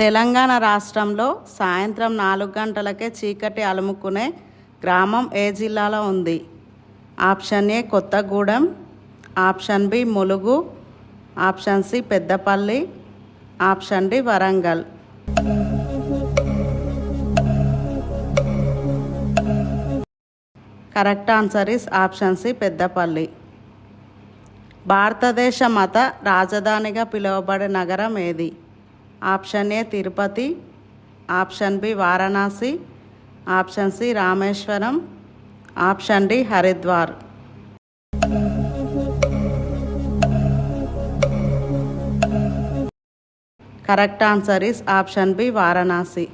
తెలంగాణ రాష్ట్రంలో సాయంత్రం 4 గంటలకే చీకటి అలుముకునే గ్రామం ఏ జిల్లాలో ఉంది? Option A Kothagudem, option B Mulugu, option C Peddapalli, option D Warangal. Correct answer is option C Peddapalli. భారతదేశ మత రాజధానిగా పిలువబడే నగరం ఏది? Option A Tirupati, option B Varanasi, option C Rameswaram, option D Haridwar. Correct answer is option B Varanasi.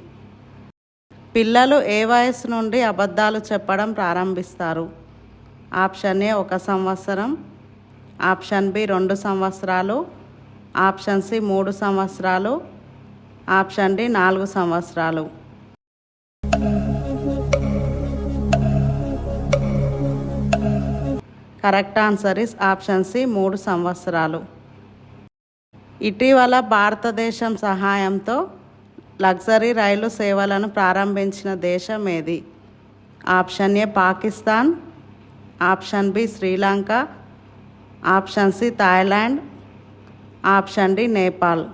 పిల్లలు ఏ వయసు నుండి అబద్ధాలు చెప్పడం ప్రారంభిస్తారు? ఆప్షన్ ఏ 1 సంవత్సరం, ఆప్షన్ బి 2 సంవత్సరాలు, ఆప్షన్ సి 3 సంవత్సరాలు, ఆప్షన్ డి 4 సంవత్సరాలు. Correct answer is option C 3 సంవత్సరాలు. ఇటీవల భారతదేశం సహాయంతో లగ్జరీ రైలు సేవలను ప్రారంభించిన దేశం ఏది? Option A Pakistan, option B Sri Lanka, option C Thailand, option D Nepal.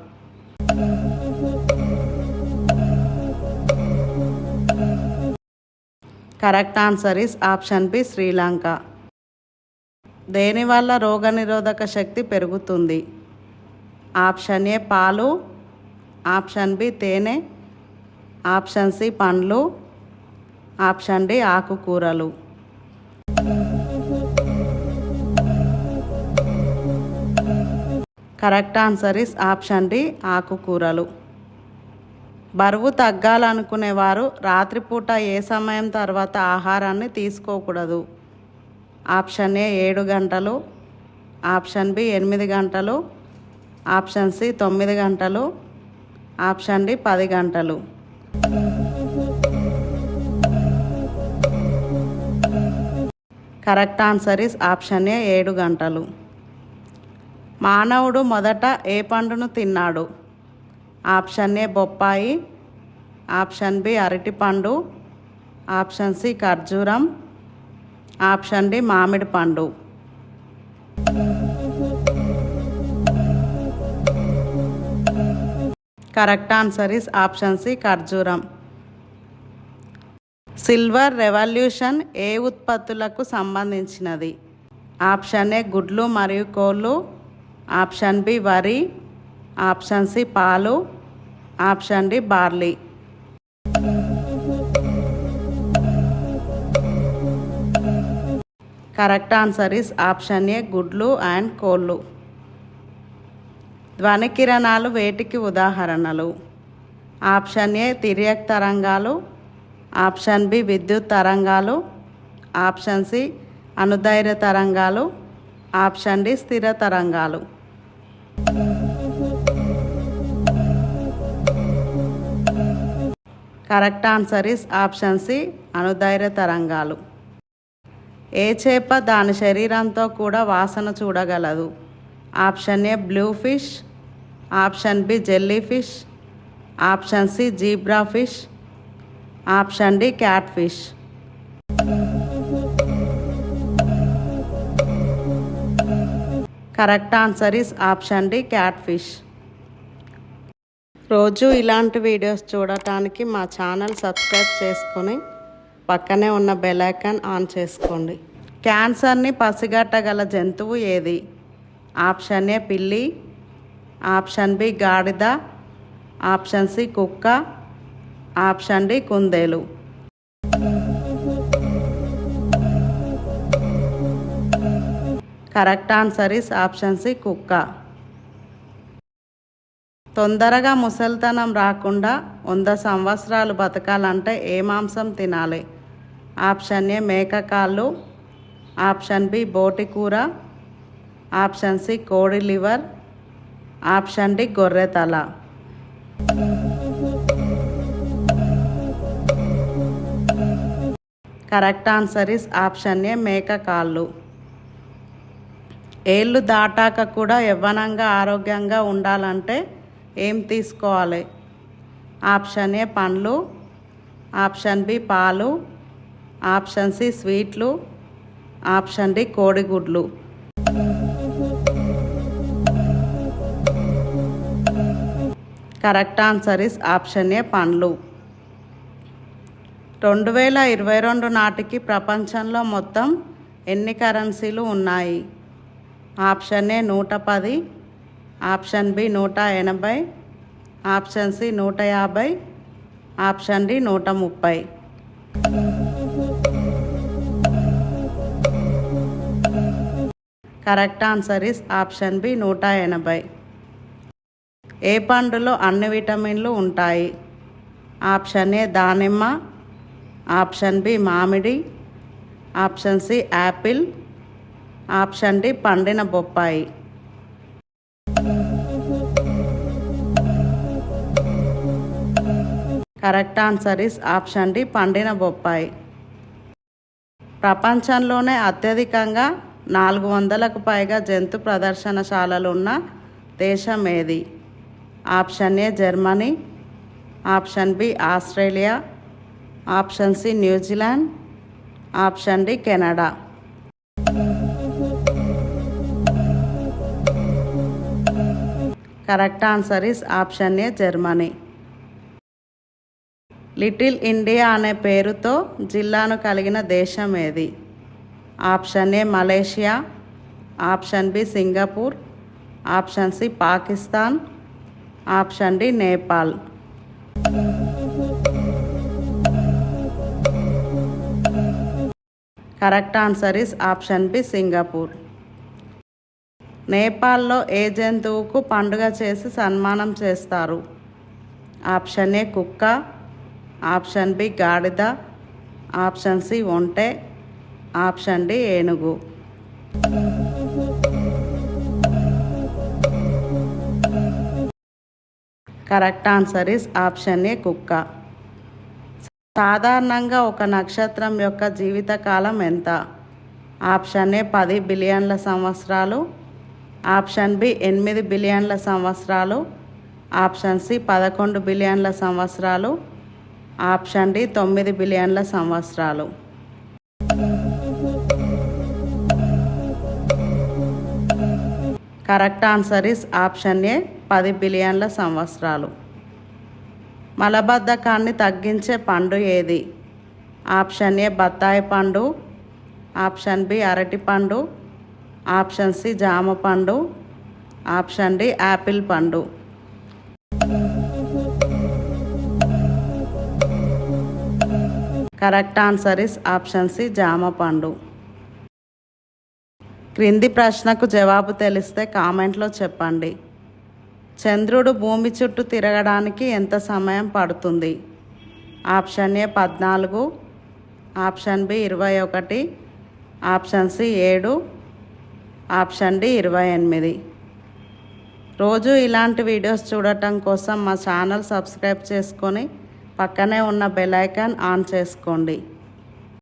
Correct answer is option B Sri Lanka. దేనివల్ల రోగనిరోధక శక్తి పెరుగుతుంది? ఆప్షన్ ఏ పాలు, ఆప్షన్ బి తేనె, ఆప్షన్ సి పండ్లు, ఆప్షన్ డి ఆకుకూరలు. Correct answer is option D ఆకుకూరలు. బరువు తగ్గాలనుకునేవారు రాత్రిపూట ఏ సమయం తర్వాత ఆహారాన్ని తీసుకోకూడదు? ఆప్షన్ ఏ 7 గంటలు, ఆప్షన్ బి 8 గంటలు, ఆప్షన్ సి 9 గంటలు, ఆప్షన్ డి 10 గంటలు. కరెక్ట్ ఆన్సర్ ఇస్ ఆప్షన్ ఏ 7 గంటలు. మానవుడు మొదట ఏ పండును తిన్నాడు? ఆప్షన్ ఏ బొప్పాయి, ఆప్షన్ బి అరటిపండు, ఆప్షన్ సి ఖర్జూరం, ఆప్షన్ డి మామిడి పండు. Correct answer is option C ఖర్జూరం. సిల్వర్ రెవల్యూషన్ ఏ ఉత్పత్తులకు సంబంధించినది? ఆప్షన్ ఏ గుడ్లు మరియు కోళ్ళు, ఆప్షన్ బి వరి, ఆప్షన్ సి పాలు, option D barley. Correct answer is option A గుడ్లు అండ్ కోళ్ళు. ధ్వని కిరణాలు వేటికి ఉదాహరణలు? ఆప్షన్ ఏ తిర్యక్ తరంగాలు, ఆప్షన్ బి విద్యుత్ తరంగాలు, ఆప్షన్ సి అనుదైర్ఘ్య తరంగాలు, ఆప్షన్ డి స్థిర తరంగాలు. Correct answer is option C అనుదైర్ఘ్య తరంగాలు. ఏ చేప దాని శరీరంతో కూడా వాసన చూడగలదు? Option A blue fish, option B jellyfish, option C zebra fish, option D catfish. Correct answer is option D catfish. రోజు ఇలాంటి వీడియోస్ చూడటానికి మా ఛానల్ సబ్స్క్రైబ్ చేసుకొని పక్కనే ఉన్న బెల్ ఐకాన్ ఆన్ చేసుకోండి. క్యాన్సర్ని పసిగట్టగల జంతువు ఏది? ఆప్షన్ ఏ పిల్లి, ఆప్షన్ బి గాడిద, ఆప్షన్ సి కుక్క, ఆప్షన్ డి కుందేలు. Correct answer is option C కుక్క. తొందరగా ముసలితనం రాకుండా 100 సంవత్సరాలు బతకాలంటే ఏ మాంసం తినాలి? ఆప్షన్ ఏ మేక కాళ్ళు, ఆప్షన్ బి బోటి కూర, ఆప్షన్ సి కోడి లివర్, ఆప్షన్ డి గొర్రె తల. కరెక్ట్ ఆన్సర్ ఇస్ ఆప్షన్ ఏ మేక కాళ్ళు. ఏళ్ళు దాటాక కూడా యవ్వనంగా ఆరోగ్యంగా ఉండాలంటే ఏం తీసుకోవాలి? ఆప్షన్ ఏ పండ్లు, ఆప్షన్ బి పాలు, ఆప్షన్ సి స్వీట్లు, ఆప్షన్ డి కోడిగుడ్లు. Correct answer is option A పండ్లు. 2022 నాటికి ప్రపంచంలో మొత్తం ఎన్ని కరెన్సీలు ఉన్నాయి? Option A 110, option B 180, option C 150, option D 130. Correct answer is option B 180. ఏ పండులో అన్ని విటమిన్లు ఉంటాయి? ఆప్షన్ ఏ దానిమ్మ, ఆప్షన్ బి మామిడి, option C apple, option D పండిన బొప్పాయి. Correct answer is option D పండిన బొప్పాయి. ప్రపంచంలోనే అత్యధికంగా 400కు పైగా జంతు ప్రదర్శనశాలలు ఉన్న దేశం ఏది? Option A Germany, option B Australia, option C New Zealand, option D Canada. Correct answer is option A Germany. Little India అనే పేరుతో జిల్లాను కలిగిన దేశం ఏది? Option A Malaysia, option B Singapore, option C Pakistan, option D Nepal. Correct answer is option B Singapore. నేపాల్లో ఏ జంతువుకు పండుగ చేసి సన్మానం చేస్తారు? ఆప్షన్ ఏ కుక్క, ఆప్షన్ బి గాడిద, ఆప్షన్ సి ఒంటె, ఆప్షన్ డి ఏనుగు. కరెక్ట్ ఆన్సర్ ఇస్ ఆప్షన్ ఏ కుక్క. సాధారణంగా ఒక నక్షత్రం యొక్క జీవితకాలం ఎంత? ఆప్షన్ ఏ 10 బిలియన్ల సంవత్సరాలు, ఆప్షన్ బి 8 బిలియన్ల సంవత్సరాలు, ఆప్షన్ సి 11 బిలియన్ల సంవత్సరాలు, ఆప్షన్ డి 9 బిలియన్ల సంవత్సరాలు. కరెక్ట్ ఆన్సర్ ఇస్ ఆప్షన్ ఏ 10 బిలియన్ల సంవత్సరాలు. మలబద్ధకాన్ని తగ్గించే పండు ఏది? ఆప్షన్ ఏ బత్తాయి పండు, ఆప్షన్ బి అరటి పండు, ఆప్షన్ సి జామ పండు, ఆప్షన్ డి యాపిల్ పండు. Correct answer is option C జామ పండు. క్రింది ప్రశ్నకు జవాబు తెలిస్తే కామెంట్లో చెప్పండి. చంద్రుడు భూమి చుట్టూ తిరగడానికి ఎంత సమయం పడుతుంది? Option A 14, option B 21, option C 7, option D 28. రోజు ఇలాంటి వీడియోస్ చూడటం కోసం మా ఛానల్ సబ్స్క్రైబ్ చేసుకొని పక్కనే ఉన్న బెల్ ఐకాన్ ఆన్ చేసుకోండి.